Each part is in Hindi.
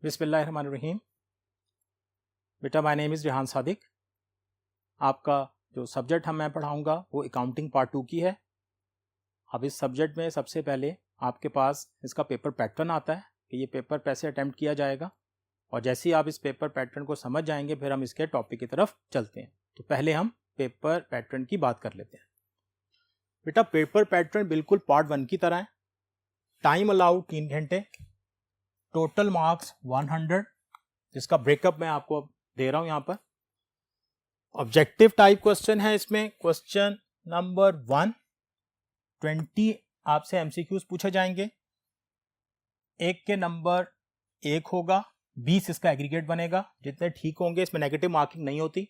बिस्मिल्लाहिर्रहमानिर्रहीम। बेटा my name is Rihan Sadiq. आपका जो सब्जेक्ट मैं पढ़ाऊँगा वो अकाउंटिंग पार्ट 2 की है। अब इस सब्जेक्ट में सबसे पहले आपके पास इसका पेपर पैटर्न आता है कि ये पेपर कैसे अटैम्प्ट किया जाएगा, और जैसे ही आप इस पेपर पैटर्न को समझ जाएंगे फिर हम इसके टॉपिक की तरफ चलते हैं। तो पहले हम पेपर पैटर्न की बात कर लेते हैं। बेटा पेपर पैटर्न बिल्कुल पार्ट 1 की तरह है। टाइम अलाउड 3 घंटे, टोटल मार्क्स 100, जिसका ब्रेकअप मैं आपको दे रहा हूं यहां पर। ऑब्जेक्टिव टाइप क्वेश्चन है इसमें। क्वेश्चन नंबर 1, 20 आपसे एमसीक्यूज पूछे जाएंगे। एक के नंबर 1 होगा, 20 इसका एग्रीगेट बनेगा। जितने ठीक होंगे इसमें नेगेटिव मार्किंग नहीं होती।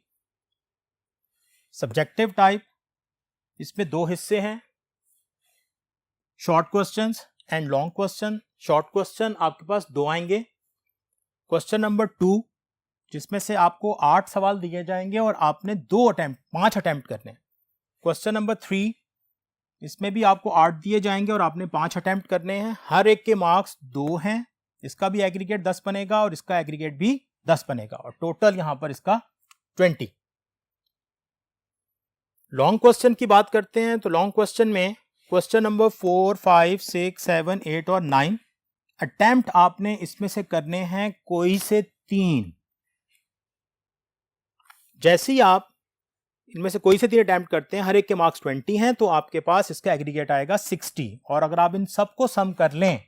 सब्जेक्टिव टाइप, इसमें 2 हिस्से हैं, short questions and long question. Short question आपके पास 2 आएंगे। क्वेश्चन नंबर 2, जिसमें से आपको 8 सवाल दिए जाएंगे और आपने 5 अटेम्प्ट करने। क्वेश्चन नंबर 3, इसमें भी आपको 8 दिए जाएंगे और आपने 5 अटेम्प्ट करने हैं। हर एक के मार्क्स 2 हैं। इसका भी एग्रीगेट 10 बनेगा और इसका एग्रीगेट भी 10 बनेगा, और टोटल यहां पर इसका 20। लॉन्ग क्वेश्चन की बात करते हैं तो लॉन्ग क्वेश्चन में क्वेश्चन नंबर 4, 5, 6, 7, 8 और 9 अटेम्प्ट आपने इसमें से करने हैं कोई से 3। जैसे ही आप इनमें से कोई से 3 अटेम्प्ट करते हैं, हर एक के मार्क्स 20 हैं, तो आपके पास इसका एग्रीगेट आएगा 60। और अगर आप इन सबको सम कर लें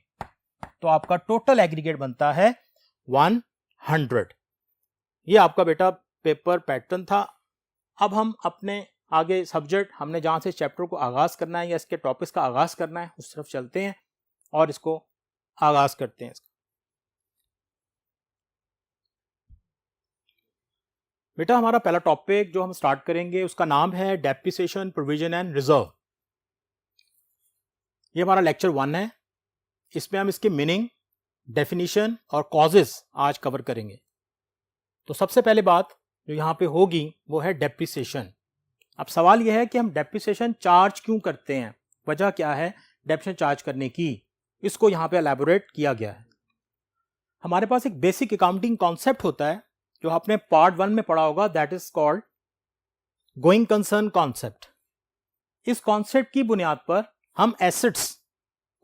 तो आपका टोटल एग्रीगेट बनता है 100। ये आपका बेटा पेपर पैटर्न था। अब हम अपने आगे सब्जेक्ट, हमने जहां से चैप्टर को आगाज करना है या इसके टॉपिक्स का आगाज करना है, उस तरफ चलते हैं और इसको आगाज करते हैं। बेटा हमारा पहला टॉपिक जो हम स्टार्ट करेंगे उसका नाम है डेप्रिसिएशन, प्रोविजन एंड रिजर्व। ये हमारा लेक्चर 1 है। इसमें हम इसकी मीनिंग, डेफिनेशन और कॉजेस आज कवर करेंगे। तो सबसे पहले बात जो यहां पे होगी वो है डेप्रिसिएशन। अब सवाल यह है कि हम डेप्रिसिएशन चार्ज क्यों करते हैं, वजह क्या है डेप्रिसिएशन चार्ज करने की, इसको यहां पे एलैबोरेट किया गया है। हमारे पास एक बेसिक अकाउंटिंग कॉन्सेप्ट होता है जो आपने पार्ट 1 में पढ़ा होगा, that is called going concern concept. इस कॉन्सेप्ट की बुनियाद पर हम एसेट्स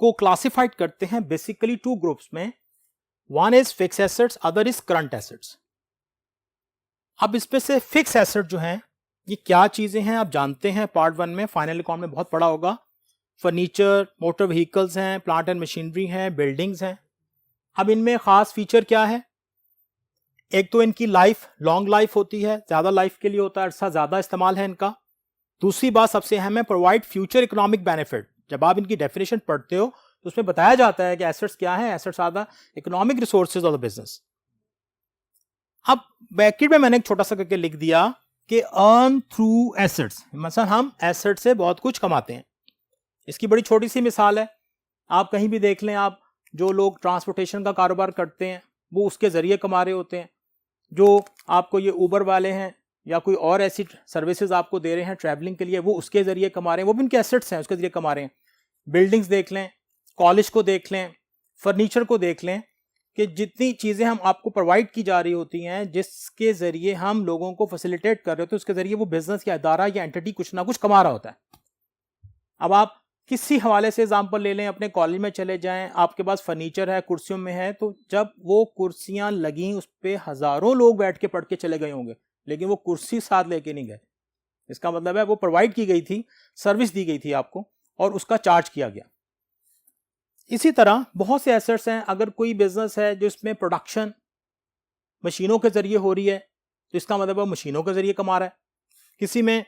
को क्लासिफाइड करते हैं बेसिकली 2 ग्रुप्स में। One is fix assets, other is current assets. अब इसमें से फिक्स एसेट जो हैं ये क्या चीजें हैं आप जानते हैं, पार्ट 1 में फाइनल अकाउंट में बहुत पढ़ा होगा। फर्नीचर, मोटर व्हीकल्स हैं, प्लांट एंड मशीनरी हैं, बिल्डिंग्स हैं। अब इनमें खास फीचर क्या है, एक तो इनकी लाइफ लॉन्ग लाइफ होती है, ज्यादा लाइफ के लिए होता है, अरसा ज्यादा इस्तेमाल है इनका। दूसरी बात सबसे अहम है, प्रोवाइड फ्यूचर इकोनॉमिक बेनिफिट। जब आप इनकी डेफिनेशन पढ़ते हो तो उसमें बताया जाता है कि एसेट्स क्या है, assets are the economic resources of the business. अब ब्रैकेट में मैंने एक छोटा सा करके लिख दिया कि अर्न थ्रू एसेट्स, मतलब हम एसेट से बहुत कुछ कमाते हैं। इसकी बड़ी छोटी सी मिसाल है, आप कहीं भी देख लें, आप जो लोग ट्रांसपोर्टेशन का कारोबार करते हैं वो उसके जरिए कमा रहे होते हैं। जो आपको ये उबर वाले हैं या कोई और ऐसी सर्विसेज आपको दे रहे हैं ट्रैवलिंग के लिए, वो उसके जरिए कमा रहे हैं, वो भी उनके एसेट्स हैं, उसके जरिए कमा रहे हैं। बिल्डिंग्स देख लें, कॉलेज को देख लें, फर्नीचर को देख लें, कि जितनी चीजें हम आपको प्रोवाइड की जा रही होती हैं, जिसके जरिए हम लोगों को फैसिलिटेट कर रहे होते हैं, उसके जरिए वो बिजनेस या इदारा या एंटिटी कुछ ना कुछ कमा रहा होता है। अब आप किसी हवाले से एग्जांपल ले लें, अपने कॉलेज में चले जाएं, आपके पास फर्नीचर है, कुर्सियों में है, तो जब वो कुर्सियां लगी उस पर हजारों लोग बैठ के पढ़ के चले गए होंगे, लेकिन वो कुर्सी साथ लेके नहीं गए। इसका मतलब है वो प्रोवाइड की गई थी, सर्विस दी गई थी आपको और उसका चार्ज किया गया। इसी तरह बहुत से एसेट्स हैं। अगर कोई बिजनेस है जिसमें प्रोडक्शन मशीनों के जरिए हो रही है तो इसका मतलब वो मशीनों के जरिए कमा रहा है। किसी में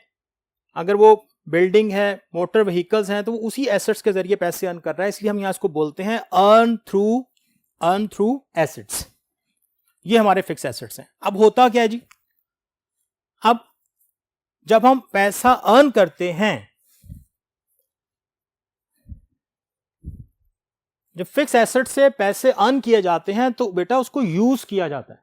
अगर वो बिल्डिंग है, मोटर व्हीकल्स हैं, तो वो उसी एसेट्स के जरिए पैसे अर्न कर रहा है, इसलिए हम यहां इसको बोलते हैं अर्न थ्रू एसेट्स। ये हमारे फिक्स एसेट्स हैं। अब होता क्या है जी, अब जब हम पैसा अर्न करते हैं, जब फिक्स एसेट से पैसे अर्न किए जाते हैं तो बेटा उसको यूज किया जाता है,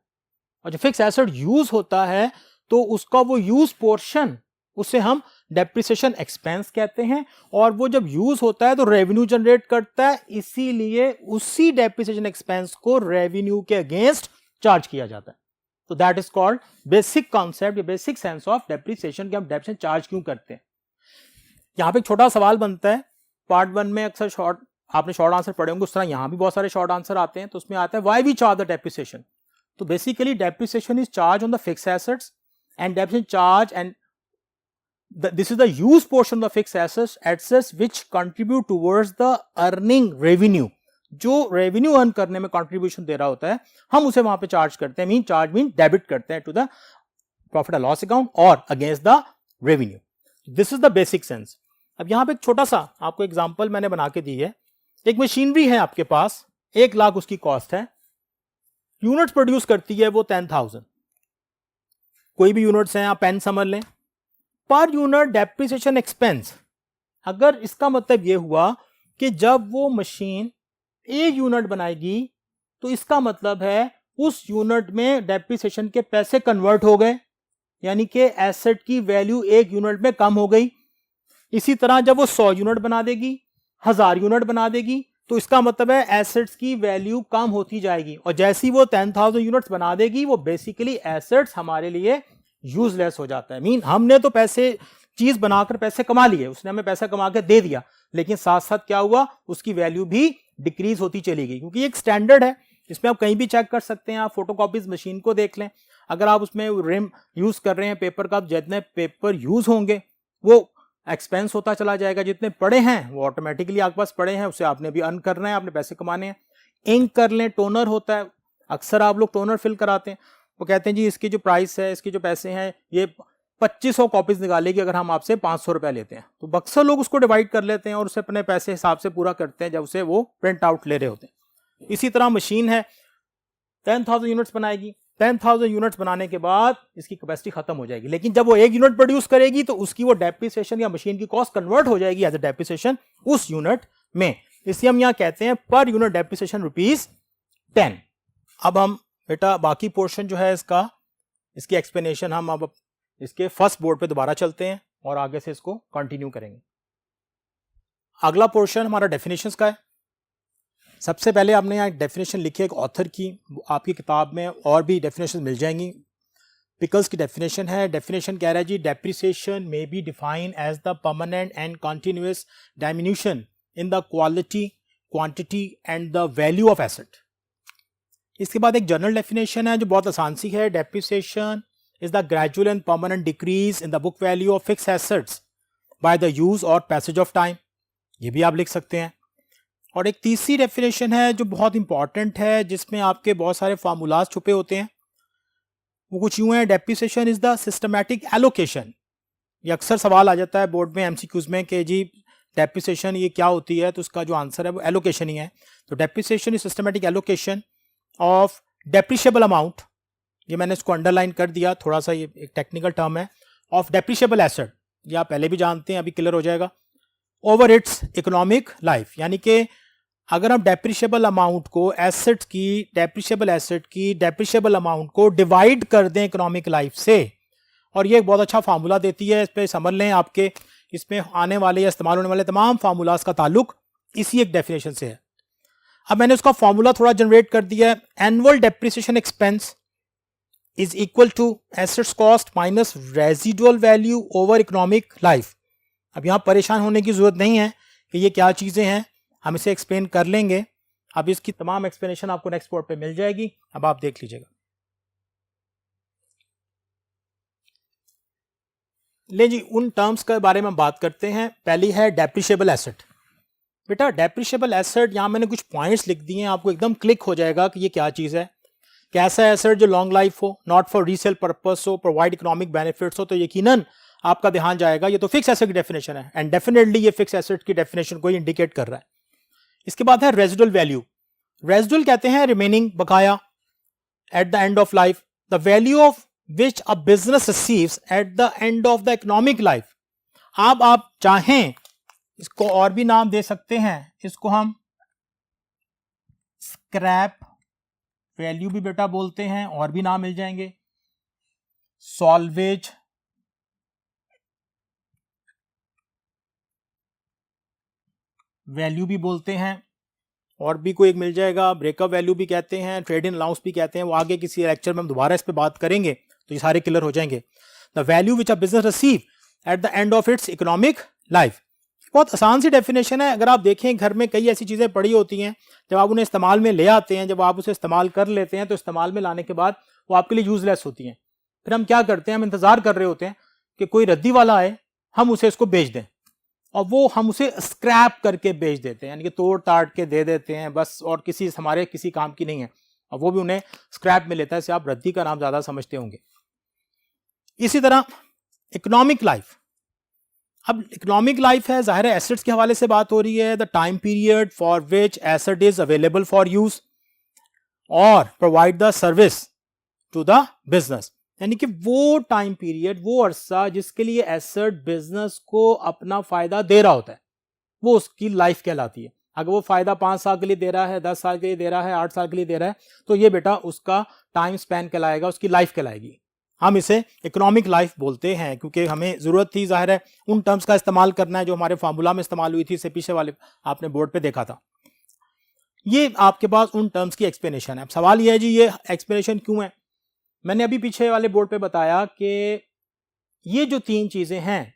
और जब फिक्स एसेट यूज होता है तो उसका वो यूज पोर्शन, उसे हम डेप्रिसिएशन एक्सपेंस कहते हैं, और वो जब यूज होता है तो रेवेन्यू जनरेट करता है, इसीलिए उसी डेप्रिसिएशन एक्सपेंस को रेवेन्यू के अगेंस्ट चार्ज किया जाता है। तो that is called basic concept, basic sense of depreciation, कि हम डेप्रिसिएशन चार्ज क्यों करते हैं। यहां पे एक छोटा सवाल बनता है, पार्ट 1 में अक्सर शॉर्ट आपने शॉर्ट आंसर पढ़े होंगे, उस तरह यहां भी बहुत सारे शॉर्ट आंसर आते हैं, तो उसमें आता है why we charge the depreciation. तो basically depreciation is charge on the fixed assets and depreciation charge and this is the use portion of the fixed assets which contribute towards the earning revenue। जो रेवेन्यू अर्न करने में कंट्रीब्यूशन दे रहा होता है, हम उसे वहां पे चार्ज करते हैं, मीन डेबिट करते हैं to the profit and loss account और against the revenue. This is the basic sense. अब यहां पे एक छोटा सा आपको एग्जांपल मैंने बना के दी है। एक मशीनरी है आपके पास, 1 लाख उसकी कॉस्ट है, यूनिट्स प्रोड्यूस करती है वो 10,000। कोई भी यूनिट्स हैं, आप पेन समझ लें, पर यूनिट डेप्रिसिएशन एक्सपेंस। अगर इसका मतलब यह हुआ कि जब वो मशीन 1 यूनिट बनाएगी तो इसका मतलब है उस यूनिट में डेप्रिसिएशन के पैसे कन्वर्ट हो गए, यानी कि एसेट की वैल्यू 1 यूनिट में कम हो गई। इसी तरह जब वो 100 यूनिट बना देगी, 1000 यूनिट बना देगी, तो इसका मतलब है एसेट्स की वैल्यू कम होती जाएगी, और जैसी वो 10,000 यूनिट्स बना देगी वो बेसिकली एसेट्स हमारे लिए यूजलेस हो जाता है। मीन हमने तो पैसे, चीज बनाकर पैसे कमा लिए, उसने हमें पैसा कमा के दे दिया, लेकिन साथ साथ क्या हुआ, उसकी वैल्यू भी डिक्रीज होती चली गई, क्योंकि एक स्टैंडर्ड है, इसमें आप कहीं भी चेक कर सकते हैं। आप फोटोकॉपीज मशीन को देख लें, अगर आप उसमें रिम यूज कर रहे हैं पेपर का, जितने पेपर यूज होंगे वो एक्सपेंस होता चला जाएगा, जितने पड़े हैं वो ऑटोमेटिकली आपके पास पड़े हैं, उसे आपने भी अर्न करना है, आपने पैसे कमाने हैं। इंक कर लें, टोनर होता है, अक्सर आप लोग टोनर फिल कराते हैं, वो कहते हैं जी इसकी जो प्राइस है, इसके जो पैसे हैं, ये 2500 कॉपीज निकालेगी अगर हम आपसे 500 रुपया लेते हैं। तो अक्सर लोग उसको डिवाइड कर लेते हैं और उसे अपने पैसे हिसाब से पूरा करते हैं जब उसे वो प्रिंट आउट ले रहे होते हैं। इसी तरह मशीन है, 10,000 यूनिट्स बनाएगी, 10,000 यूनिट्स बनाने के बाद इसकी कैपेसिटी खत्म हो जाएगी, लेकिन जब वो 1 यूनिट प्रोड्यूस करेगी तो उसकी वो डेप्रिसिएशन या मशीन की कॉस्ट कन्वर्ट हो जाएगी एज अ डेप्रिसिएशन उस यूनिट में। इसलिए हम यहां कहते हैं पर यूनिट डेप्रिसिएशन ₹10। अब हम बेटा बाकी पोर्शन जो है इसकी एक्सप्लेनेशन हम अब इसके फर्स्ट बोर्ड पे दोबारा चलते हैं और आगे से इसको कंटिन्यू करेंगे। अगला पोर्शन हमारा डेफिनेशंस का है। सबसे पहले आपने यहाँ एक डेफिनेशन लिखी है एक ऑथर की, आपकी किताब में और भी डेफिनेशन मिल जाएंगी। पिकल्स की डेफिनेशन है, डेफिनेशन कह रहा है जी depreciation may be define as the permanent and continuous diminution in the quality, quantity and the value of asset. इसके बाद एक जनरल डेफिनेशन है जो बहुत आसान सी है, depreciation is the gradual and permanent decrease in the book value of fixed assets by the use और पैसेज ऑफ टाइम। ये भी आप लिख सकते हैं। और एक तीसरी डेफिनेशन है जो बहुत इंपॉर्टेंट है, जिसमें आपके बहुत सारे फार्मूलाज छुपे होते हैं। वो कुछ यूं है, depreciation is the systematic allocation. ये अक्सर सवाल आ जाता है बोर्ड में एमसीक्यूज में कि जी डेप्रिसिएशन ये क्या होती है, तो उसका जो आंसर है वो एलोकेशन ही है। तो depreciation is systematic allocation of depreciable amount, ये मैंने इसको अंडरलाइन कर दिया, थोड़ा सा ये एक टेक्निकल टर्म है, ऑफ डेप्रिशिएबल एसेट, ये आप पहले भी जानते हैं, अभी क्लियर हो जाएगा, ओवर इट्स इकोनॉमिक लाइफ। यानी कि अगर हम डेप्रिशिएबल अमाउंट को एसेट्स की, डेप्रिशिएबल एसेट की डेप्रिशिएबल अमाउंट को डिवाइड कर दें इकोनॉमिक लाइफ से, और ये एक बहुत अच्छा फार्मूला देती है, इस पर समझ लें आपके इसमें आने वाले या इस्तेमाल होने वाले तमाम फार्मूलाज का ताल्लुक इसी एक डेफिनेशन से है। अब मैंने उसका फॉर्मूला थोड़ा जनरेट कर दिया है, annual depreciation expense is equal to assets cost minus residual value over economic life. अब यहां परेशान होने की जरूरत नहीं है कि ये क्या चीजें हैं, हम इसे एक्सप्लेन कर लेंगे। अब इसकी तमाम एक्सप्लेनेशन आपको नेक्स्ट बोर्ड पे मिल जाएगी, अब आप देख लीजिएगा। ले जी उन टर्म्स के बारे में बात करते हैं। पहली है डेप्रिशिएबल एसेट। बेटा डेप्रिशिएबल एसेट, यहां मैंने कुछ पॉइंट्स लिख दिए हैं, आपको एकदम क्लिक हो जाएगा कि ये क्या चीज है। कैसा एसेट जो लॉन्ग लाइफ हो, नॉट फॉर रीसेल पर्पस हो, प्रोवाइड इकोनॉमिक बेनिफिट्स हो, तो यकीनन आपका ध्यान जाएगा ये तो फिक्स एसेट की डेफिनेशन है, एंड डेफिनेटली ये फिक्स एसेट की डेफिनेशन को इंडिकेट कर रहा है। इसके बाद है रेजिडुअल वैल्यू। रेजिडुअल कहते हैं रिमेनिंग, बकाया, at the end of life, the value of which a business receives at the end of the economic life. अब आप चाहें इसको और भी नाम दे सकते हैं, इसको हम स्क्रैप वैल्यू भी बेटा बोलते हैं, और भी नाम मिल जाएंगे, सॉल्वेज वैल्यू भी बोलते हैं, और भी कोई एक मिल जाएगा, ब्रेकअप वैल्यू भी कहते हैं, ट्रेड इन अलाउंस भी कहते हैं। वो आगे किसी लेक्चर में हम दोबारा इस पे बात करेंगे तो ये सारे क्लियर हो जाएंगे। The value which a business receive at the end of its economic life. बहुत आसान सी डेफिनेशन है। अगर आप देखें घर में कई ऐसी चीजें पड़ी होती हैं, जब आप उन्हें इस्तेमाल में ले आते हैं, जब आप उसे इस्तेमाल कर लेते हैं तो इस्तेमाल में लाने के बाद वो आपके लिए यूजलेस होती हैं। फिर हम क्या करते हैं, हम इंतजार कर रहे होते हैं कि कोई रद्दी वाला आए, हम उसे इसको बेच दें, और वो हम उसे स्क्रैप करके बेच देते हैं, यानी कि तोड़ ताड़ के दे देते हैं बस, और हमारे किसी काम की नहीं है, और वो भी उन्हें स्क्रैप में लेता है। इससे आप रद्दी का नाम ज्यादा समझते होंगे। इसी तरह इकोनॉमिक लाइफ। अब इकोनॉमिक लाइफ है, जाहिर है एसेट्स के हवाले से बात हो रही है। The time period for which asset is available for use और provide the service to the business, यानी कि वो टाइम पीरियड, वो अरसा जिसके लिए एसेट बिजनेस को अपना फायदा दे रहा होता है, वो उसकी लाइफ कहलाती है। अगर वो फायदा 5 साल के लिए दे रहा है, 10 साल के लिए दे रहा है, 8 साल के लिए दे रहा है, तो ये बेटा उसका टाइम स्पैन कहलाएगा, उसकी लाइफ कहलाएगी। हम इसे इकोनॉमिक लाइफ बोलते हैं, क्योंकि हमें जरूरत थी जाहिर है उन टर्म्स का इस्तेमाल करना है जो हमारे फार्मूला में इस्तेमाल हुई थी, इससे पीछे वाले आपने बोर्ड पे देखा था। ये आपके पास उन टर्म्स की एक्सप्लेनेशन है। अब सवाल यह है जी, ये एक्सप्लेनेशन क्यों है? मैंने अभी पीछे वाले बोर्ड पे बताया कि ये जो 3 चीजें हैं,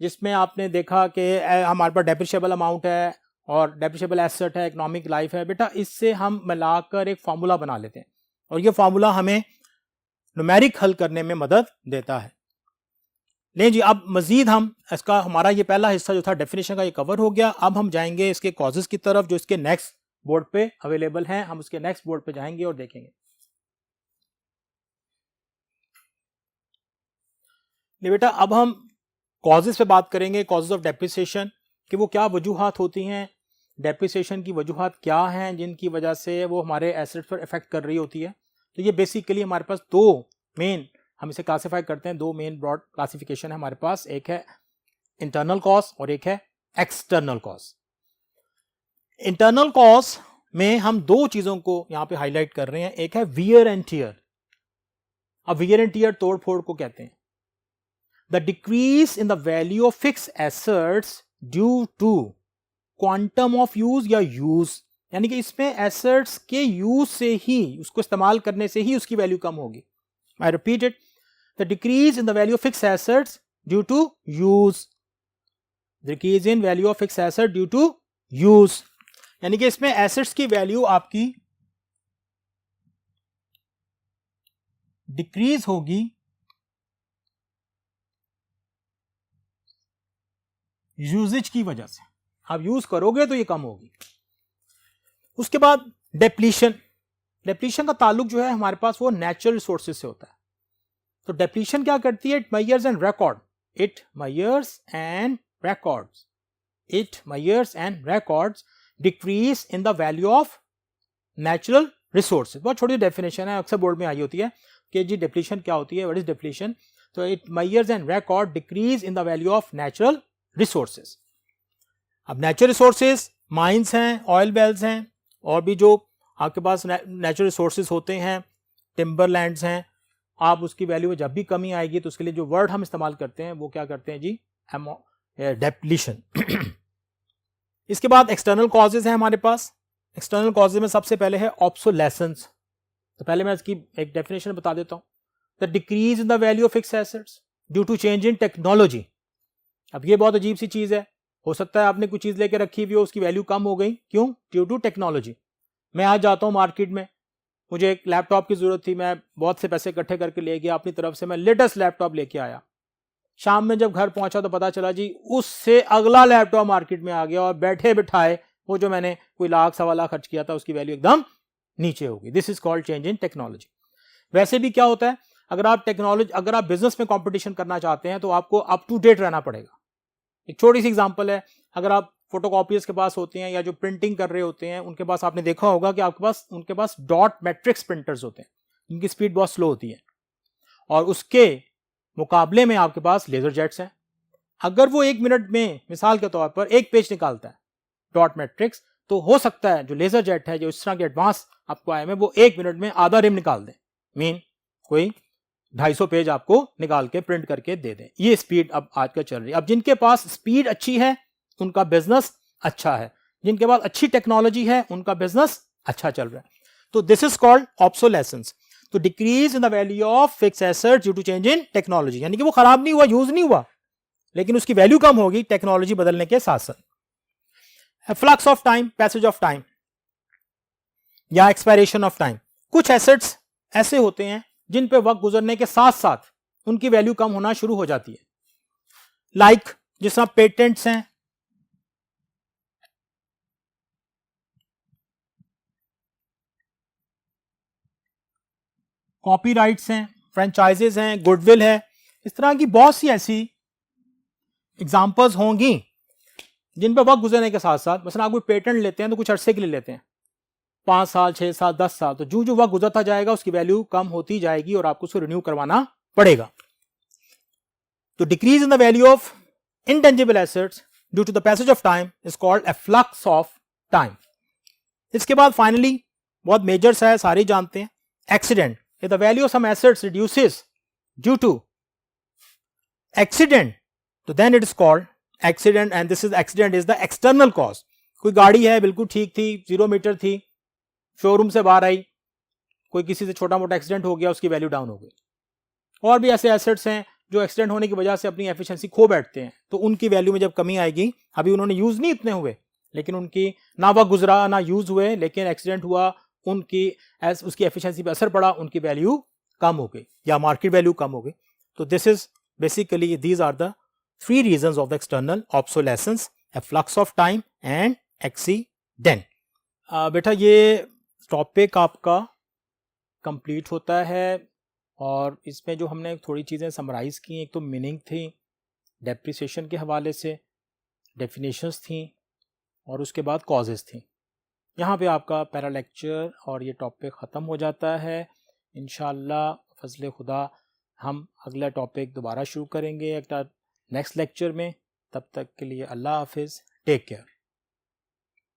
जिसमें आपने देखा कि हमारे पास डेप्रिशिएबल अमाउंट है और डेप्रिशिएबल एसेट है, इकोनॉमिक लाइफ है, बेटा इससे हम मिलाकर एक फार्मूला बना लेते हैं, और ये फार्मूला हमें न्यूमेरिक हल करने में मदद देता है। नहीं जी, अब मजीद हम इसका, हमारा ये पहला हिस्सा जो था डेफिनेशन का, ये कवर हो गया। अब हम जाएंगे इसके कॉजेस की तरफ, जो इसके नेक्स्ट बोर्ड पे अवेलेबल हैं। हम उसके नेक्स्ट बोर्ड पे जाएंगे और देखेंगे। नहीं बेटा, अब हम कॉजेस पे बात करेंगे, कॉजेस ऑफ डेप्रिसिएशन, कि वो क्या वजूहात होती हैं, डेप्रिसिएशन की वजूहात क्या हैं जिनकी वजह से वो हमारे एसेट्स पर इफेक्ट कर रही होती है। तो ये बेसिकली हमारे पास 2 मेन, हम इसे क्लासिफाई करते हैं, 2 मेन ब्रॉड क्लासिफिकेशन है हमारे पास। एक है इंटरनल कॉस्ट और एक है एक्सटर्नल कॉस्ट। इंटरनल कॉस्ट में हम 2 चीजों को यहां पे हाईलाइट कर रहे हैं। एक है वियर एंड टियर। अब वियर एंड टियर तोड़ फोड़ को कहते हैं। The decrease in the value of fix assets due to quantum of use या यूज, यानी कि इसमें एसेट्स के यूज से ही, उसको इस्तेमाल करने से ही उसकी वैल्यू कम होगी। I repeat it, the decrease in the value of fix assets due to use, decrease in value of fix asset due to use, यानी कि इसमें एसेट्स की वैल्यू आपकी डिक्रीज होगी यूजेज की वजह से। आप यूज करोगे तो ये कम होगी। उसके बाद डेप्लीशन। डेप्लीशन का ताल्लुक जो है हमारे पास वो नेचुरल रिसोर्सेज से होता है। तो डेप्लीशन क्या करती है? It measures and record, it measures and records, it measures and records decrease in the value of natural resources. बहुत छोटी डेफिनेशन है, अक्सर बोर्ड में आई होती है कि जी डेप्लीशन क्या होती है, व्हाट इज डेप्लीशन। तो it measures and record decrease in the value of natural resources. अब नेचुरल रिसोर्सेज माइंस हैं, ऑयल वेल्स हैं, और भी जो आपके पास नेचुरल रिसोर्सेज होते हैं, टिम्बरलैंड्स हैं। आप उसकी वैल्यू में जब भी कमी आएगी तो उसके लिए जो वर्ड हम इस्तेमाल करते हैं वो क्या करते हैं जी, डेप्लीशन। इसके बाद एक्सटर्नल कॉजेज हैं हमारे पास। एक्सटर्नल कॉजेज में सबसे पहले है ऑब्सोलेसेंस। तो पहले मैं इसकी एक डेफिनेशन बता देता हूं। The decrease in the value of fixed assets due to change in technology. अब ये बहुत अजीब सी चीज है, हो सकता है आपने कुछ चीज लेके रखी हुई हो, उसकी वैल्यू कम हो गई, क्यों? Due to technology. मैं आज जाता हूं मार्केट में, मुझे एक लैपटॉप की जरूरत थी, मैं बहुत से पैसे इकट्ठे करके ले गया अपनी तरफ से, मैं लेटेस्ट लैपटॉप लेके आया। शाम में जब घर पहुंचा तो पता चला जी उससे अगला लैपटॉप मार्केट में आ गया, और बैठे बिठाए वो जो मैंने कोई लाख सवा लाख खर्च किया था उसकी वैल्यू एकदम नीचे होगी। This is called change in technology. वैसे भी क्या होता है, अगर आप बिजनेस में कंपटीशन करना चाहते हैं तो आपको अप टू डेट रहना पड़ेगा। एक छोटी सी एग्जांपल है, अगर आप फोटोकॉपियर्स के पास होते हैं या जो प्रिंटिंग कर रहे होते हैं उनके पास आपने देखा होगा कि उनके पास डॉट मैट्रिक्स प्रिंटर्स होते हैं, उनकी स्पीड बहुत स्लो होती है, और उसके मुकाबले में आपके पास लेजर जेट्स हैं। अगर वो 1 मिनट में मिसाल के तौर पर 1 पेज निकालता है डॉट मैट्रिक्स, तो हो सकता है जो लेजर जेट है, जो इस तरह के एडवांस आपको आए में, वो 1 मिनट में आधा रिम निकाल दे, मीन कोई 250 पेज आपको निकाल के प्रिंट करके दे दें। ये स्पीड अब आज का चल रही है। अब जिनके पास स्पीड अच्छी है उनका बिजनेस अच्छा है, जिनके पास अच्छी टेक्नोलॉजी है उनका बिजनेस अच्छा चल रहा है। तो दिस इज कॉल्ड ऑब्सोलेसेंस। तो decrease in the value of fix asset due to change in technology, यानी कि वो खराब नहीं हुआ, यूज नहीं हुआ, लेकिन उसकी वैल्यू कम होगी टेक्नोलॉजी बदलने के साथ साथ। Flux of time, passage of time या एक्सपायरेशन ऑफ टाइम। कुछ एसेट्स ऐसे होते हैं जिन पे वक्त गुजरने के साथ साथ उनकी वैल्यू कम होना शुरू हो जाती है। लाइक जिस तरह पेटेंट्स हैं, कॉपीराइट्स हैं, फ्रेंचाइजेस हैं, गुडविल है, इस तरह की बहुत सी ऐसी एग्जांपल्स होंगी जिन पर वक्त गुजरने के साथ साथ, मसलन आप कोई पेटेंट लेते हैं तो कुछ अरसे के लिए लेते हैं, 5 साल, 6 साल, 10 साल, तो जो जो वक्त गुजरता जाएगा उसकी वैल्यू कम होती जाएगी और आपको उसको रिन्यू करवाना पड़ेगा। तो decrease in the value of intangible assets due to the passage of time is called a flux of time. इसके बाद फाइनली बहुत मेजर्स है, सारे जानते हैं, accident. If the value of some assets reduces due to accident, so then it is called accident, and this is accident is the external cause. कोई गाड़ी है बिल्कुल ठीक थी, 0 मीटर थी, शोरूम से बाहर आई, कोई किसी से छोटा मोटा एक्सीडेंट हो गया, उसकी वैल्यू डाउन हो गई। और भी ऐसे एसेट्स हैं जो एक्सीडेंट होने की वजह से अपनी एफिशिएंसी खो बैठते हैं, तो उनकी वैल्यू में जब कमी आएगी, अभी उन्होंने यूज नहीं इतने हुए, लेकिन उनकी ना वक्त गुजरा ना यूज हुए, लेकिन एक्सीडेंट हुआ, उनकी उसकी एफिशिएंसी पे असर पड़ा, उनकी वैल्यू कम हो गई या मार्केट वैल्यू कम हो गई। तो this is basically, these are the 3 reasons of the external obsolescence, a flux of time and accident. बेटा ये टॉपिक आपका कंप्लीट होता है, और इसमें जो हमने थोड़ी चीज़ें समराइज की, एक तो मीनिंग थी, डेप्रिसिएशन के हवाले से डेफिनेशंस थी, और उसके बाद कॉजेज़ थी। यहाँ पे आपका पैरा लेक्चर और ये टॉपिक ख़त्म हो जाता है। इंशाअल्लाह फजल खुदा हम अगला टॉपिक दोबारा शुरू करेंगे एक नेक्स्ट लेक्चर में। तब तक के लिए अल्लाह हाफिज़, टेक केयर।